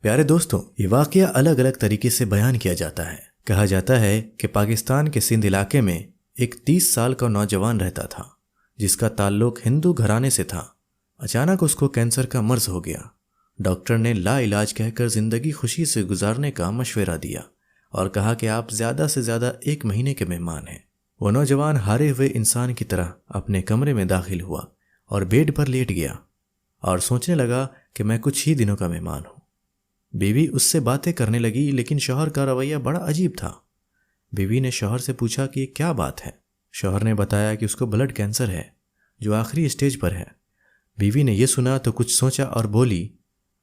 پیارے دوستوں، یہ واقعہ الگ الگ طریقے سے بیان کیا جاتا ہے۔ کہا جاتا ہے کہ پاکستان کے سندھ علاقے میں ایک 30 سال کا نوجوان رہتا تھا جس کا تعلق ہندو گھرانے سے تھا۔ اچانک اس کو کینسر کا مرض ہو گیا۔ ڈاکٹر نے لا علاج کہہ کر زندگی خوشی سے گزارنے کا مشورہ دیا اور کہا کہ آپ زیادہ سے زیادہ 1 مہینے کے مہمان ہیں۔ وہ نوجوان ہارے ہوئے انسان کی طرح اپنے کمرے میں داخل ہوا اور بیڈ پر لیٹ گیا اور سوچنے لگا کہ میں کچھ ہی دنوں کا مہمان ہوں۔ بیوی اس سے باتیں کرنے لگی لیکن شوہر کا رویہ بڑا عجیب تھا۔ بیوی نے شوہر سے پوچھا کہ یہ کیا بات ہے؟ شوہر نے بتایا کہ اس کو بلڈ کینسر ہے جو آخری اسٹیج پر ہے۔ بیوی نے یہ سنا تو کچھ سوچا اور بولی،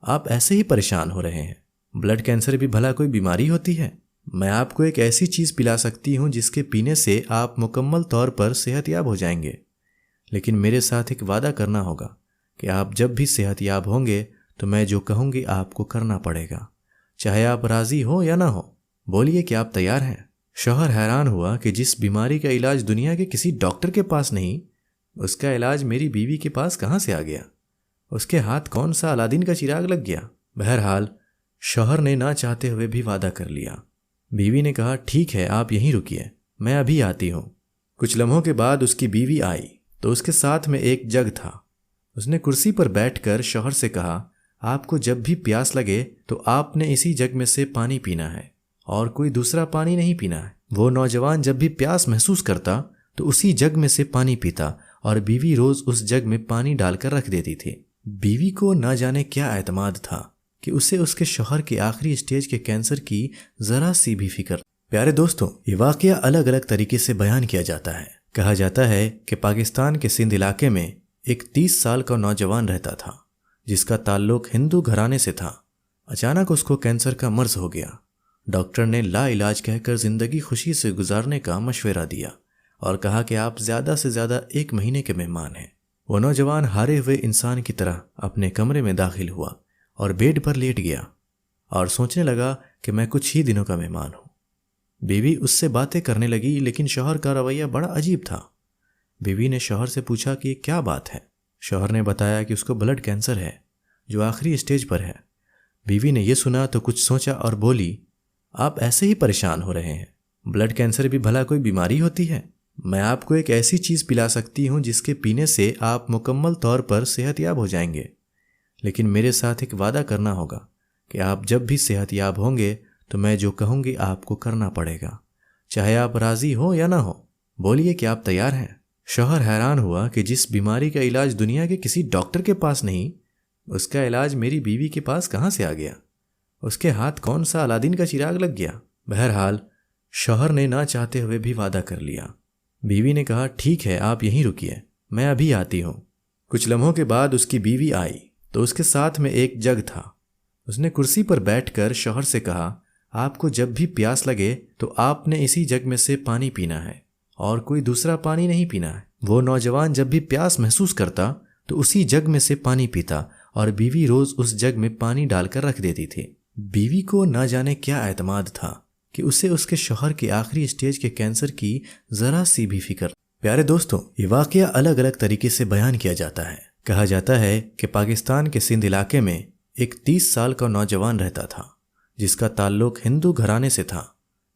آپ ایسے ہی پریشان ہو رہے ہیں، بلڈ کینسر بھی بھلا کوئی بیماری ہوتی ہے؟ میں آپ کو ایک ایسی چیز پلا سکتی ہوں جس کے پینے سے آپ مکمل طور پر صحت یاب ہو جائیں گے، لیکن میرے ساتھ ایک وعدہ کرنا ہوگا کہ آپ جب بھی صحت یاب ہوں گے تو میں جو کہوں گی آپ کو کرنا پڑے گا، چاہے آپ راضی ہو یا نہ ہو۔ بولیے کہ آپ تیار ہیں؟ شوہر حیران ہوا کہ جس بیماری کا علاج دنیا کے کسی ڈاکٹر کے پاس نہیں، اس کا علاج میری بیوی کے پاس کہاں سے آ گیا؟ اس کے ہاتھ کون سا الادین کا چراغ لگ گیا؟ بہرحال شوہر نے نہ چاہتے ہوئے بھی وعدہ کر لیا۔ بیوی نے کہا، ٹھیک ہے، آپ یہیں رکیے، میں ابھی آتی ہوں۔ کچھ لمحوں کے بعد اس کی بیوی آئی تو اس کے ساتھ میں ایک جگ تھا۔ اس نے کرسی پر بیٹھ کر شوہر سے کہا، آپ کو جب بھی پیاس لگے تو آپ نے اسی جگ میں سے پانی پینا ہے اور کوئی دوسرا پانی نہیں پینا ہے۔ وہ نوجوان جب بھی پیاس محسوس کرتا تو اسی جگ میں سے پانی پیتا اور بیوی روز اس جگ میں پانی ڈال کر رکھ دیتی تھی۔ بیوی کو نہ جانے کیا اعتماد تھا کہ اسے اس کے شوہر کے آخری اسٹیج کے کینسر کی ذرا سی بھی فکر۔ پیارے دوستوں، یہ واقعہ الگ الگ طریقے سے بیان کیا جاتا ہے۔ کہا جاتا ہے کہ پاکستان کے سندھ علاقے میں ایک 30 سال کا نوجوان رہتا تھا جس کا تعلق ہندو گھرانے سے تھا۔ اچانک اس کو کینسر کا مرض ہو گیا۔ ڈاکٹر نے لا علاج کہہ کر زندگی خوشی سے گزارنے کا مشورہ دیا اور کہا کہ آپ زیادہ سے زیادہ 1 مہینے کے مہمان ہیں۔ وہ نوجوان ہارے ہوئے انسان کی طرح اپنے کمرے میں داخل ہوا اور بیڈ پر لیٹ گیا اور سوچنے لگا کہ میں کچھ ہی دنوں کا مہمان ہوں۔ بیوی اس سے باتیں کرنے لگی لیکن شوہر کا رویہ بڑا عجیب تھا۔ بیوی نے شوہر سے پوچھا کہ یہ کیا بات ہے؟ شوہر نے بتایا کہ اس کو بلڈ کینسر ہے جو آخری اسٹیج پر ہے۔ بیوی نے یہ سنا تو کچھ سوچا اور بولی، آپ ایسے ہی پریشان ہو رہے ہیں، بلڈ کینسر بھی بھلا کوئی بیماری ہوتی ہے؟ میں آپ کو ایک ایسی چیز پلا سکتی ہوں جس کے پینے سے آپ مکمل طور پر صحت یاب ہو جائیں گے، لیکن میرے ساتھ ایک وعدہ کرنا ہوگا کہ آپ جب بھی صحت یاب ہوں گے تو میں جو کہوں گی آپ کو کرنا پڑے گا، چاہے آپ راضی ہو یا نہ ہو۔ بولیے کہ آپ تیار ہیں؟ شوہر حیران ہوا کہ جس بیماری کا علاج دنیا کے کسی ڈاکٹر کے پاس نہیں، اس کا علاج میری بیوی کے پاس کہاں سے آ گیا؟ اس کے ہاتھ کون سا الادین کا چراغ لگ گیا؟ بہرحال شوہر نے نہ چاہتے ہوئے بھی وعدہ کر لیا۔ بیوی نے کہا، ٹھیک ہے، آپ یہیں رکیے، میں ابھی آتی ہوں۔ کچھ لمحوں کے بعد اس کی بیوی آئی تو اس کے ساتھ میں ایک جگ تھا۔ اس نے کرسی پر بیٹھ کر شوہر سے کہا، آپ کو جب بھی پیاس لگے تو آپ نے اسی جگ میں سے پانی پینا ہے اور کوئی دوسرا پانی نہیں پینا ہے۔ وہ نوجوان جب بھی پیاس محسوس کرتا تو اسی جگ میں سے پانی پیتا اور بیوی روز اس جگ میں پانی ڈال کر رکھ دیتی تھی۔ بیوی کو نہ جانے کیا اعتماد تھا کہ اسے اس کے شوہر کے آخری اسٹیج کے کینسر کی ذرا سی بھی فکر۔ پیارے دوستوں، یہ واقعہ الگ الگ طریقے سے بیان کیا جاتا ہے۔ کہا جاتا ہے کہ پاکستان کے سندھ علاقے میں ایک 30 سال کا نوجوان رہتا تھا جس کا تعلق ہندو گھرانے سے تھا۔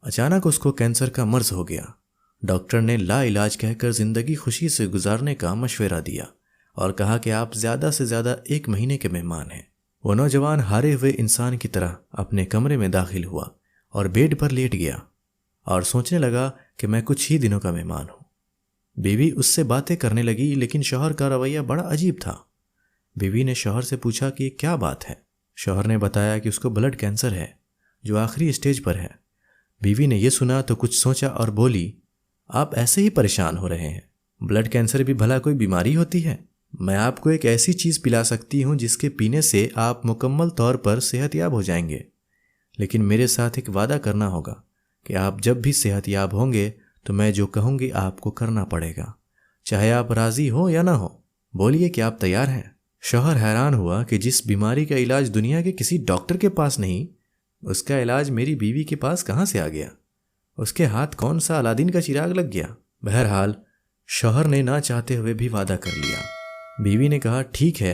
اچانک اس کو کینسر کا مرض ہو گیا۔ ڈاکٹر نے لا علاج کہہ کر زندگی خوشی سے گزارنے کا مشورہ دیا اور کہا کہ آپ زیادہ سے زیادہ 1 مہینے کے مہمان ہیں۔ وہ نوجوان ہارے ہوئے انسان کی طرح اپنے کمرے میں داخل ہوا اور بیڈ پر لیٹ گیا اور سوچنے لگا کہ میں کچھ ہی دنوں کا مہمان ہوں۔ بیوی اس سے باتیں کرنے لگی لیکن شوہر کا رویہ بڑا عجیب تھا۔ بیوی نے شوہر سے پوچھا کہ یہ کیا بات ہے؟ شوہر نے بتایا کہ اس کو بلڈ کینسر ہے جو آخری اسٹیج پر ہے۔ بیوی نے یہ سنا تو کچھ سوچا اور بولی، آپ ایسے ہی پریشان ہو رہے ہیں، بلڈ کینسر بھی بھلا کوئی بیماری ہوتی ہے؟ میں آپ کو ایک ایسی چیز پلا سکتی ہوں جس کے پینے سے آپ مکمل طور پر صحت یاب ہو جائیں گے، لیکن میرے ساتھ ایک وعدہ کرنا ہوگا کہ آپ جب بھی صحت یاب ہوں گے تو میں جو کہوں گی آپ کو کرنا پڑے گا، چاہے آپ راضی ہو یا نہ ہو۔ بولیے کہ آپ تیار ہیں؟ شوہر حیران ہوا کہ جس بیماری کا علاج دنیا کے کسی ڈاکٹر کے پاس نہیں، اس کا علاج میری بیوی کے پاس کہاں سے آ گیا؟ اس کے ہاتھ کون سا الادین کا چراغ لگ گیا؟ بہرحال شوہر نے نہ چاہتے ہوئے بھی وعدہ کر لیا۔ بیوی نے کہا، ٹھیک ہے،